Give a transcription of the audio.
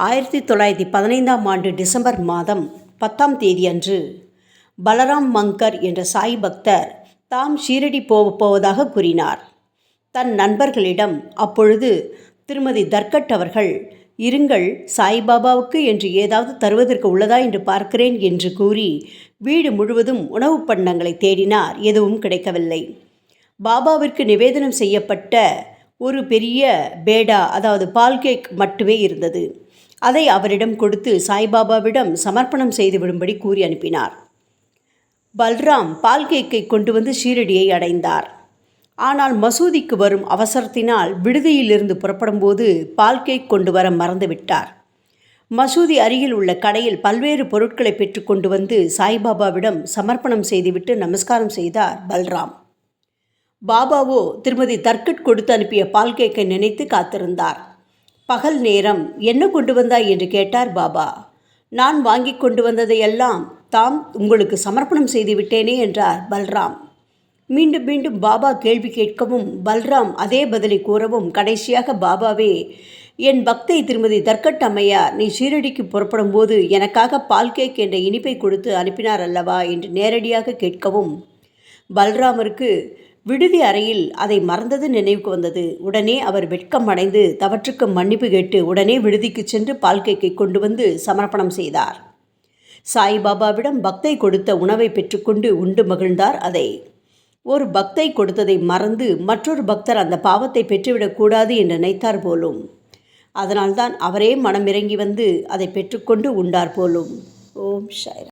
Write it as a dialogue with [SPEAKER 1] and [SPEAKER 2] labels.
[SPEAKER 1] 1915 December மாதம் 10 அன்று Balram Munger என்ற சாய் பக்தர் தாம் ஷீரடி போவதாக கூறினார். தன் நண்பர்களிடம் அப்பொழுது திருமதி தர்கட் அவர்கள், இருங்கள், சாய்பாபாவுக்கு என்று ஏதாவது தருவதற்கு உள்ளதா என்று பார்க்கிறேன் என்று கூறி வீடு முழுவதும் உணவுப் பண்டங்களை தேடினார். எதுவும் கிடைக்கவில்லை. பாபாவிற்கு நிவேதனம் செய்யப்பட்ட ஒரு பெரிய பேடா, அதாவது பால் கேக் மட்டுமே இருந்தது. அதை அவரிடம் கொடுத்து சாய்பாபாவிடம் சமர்ப்பணம் செய்துவிடும்படி கூறி அனுப்பினார். பல்ராம் பால் கேக்கை கொண்டு வந்து ஷீரடியை அடைந்தார். ஆனால் மசூதிக்கு வரும் அவசரத்தினால் விடுதியிலிருந்து புறப்படும்போது பால் கேக் கொண்டு வர மறந்துவிட்டார். மசூதி அருகில் உள்ள கடையில் பல்வேறு பொருட்களை பெற்று கொண்டு வந்து சாய்பாபாவிடம் சமர்ப்பணம் செய்துவிட்டு நமஸ்காரம் செய்தார் பல்ராம். பாபாவோ திருமதி தர்கட் கொடுத்து அனுப்பிய பால் கேக்கை நினைத்து காத்திருந்தார். பகல் நேரம், என்ன கொண்டு வந்தாய் என்று கேட்டார் பாபா. நான் வாங்கி கொண்டு வந்ததையெல்லாம் தாம் உங்களுக்கு சமர்ப்பணம் செய்து விட்டேனே என்றார் பல்ராம். மீண்டும் மீண்டும் பாபா கேள்வி கேட்கவும் பல்ராம் அதே பதிலை கூறவும் கடைசியாக பாபாவே, என் பக்தை திருமதி தர்கட் அம்மையார் நீ ஷீரடிக்கு புறப்படும் போது எனக்காக பால் கேக் என்ற இனிப்பை கொடுத்து அனுப்பினார் அல்லவா என்று நேரடியாக கேட்கவும் பல்ராமருக்கு விடுதி அறையில் அதை மறந்தது நினைவுக்கு வந்தது. உடனே அவர் வெட்கம் அடைந்து தவற்றுக்கு மன்னிப்பு கேட்டு உடனே விடுதிக்கு சென்று பால் கேக்கை கொண்டு வந்து சமர்ப்பணம் செய்தார். சாய்பாபாவிடம் பக்தை கொடுத்த உணவை பெற்றுக்கொண்டு உண்டு மகிழ்ந்தார். அதை ஒரு பக்தை கொடுத்ததை மறந்து மற்றொரு பக்தர் அந்த பாவத்தை பெற்றுவிடக்கூடாது என்று நினைத்தார் போலும். அதனால்தான் அவரே மனமிறங்கி வந்து அதை பெற்றுக்கொண்டு உண்டார் போலும். ஓம் சாய்ராம்.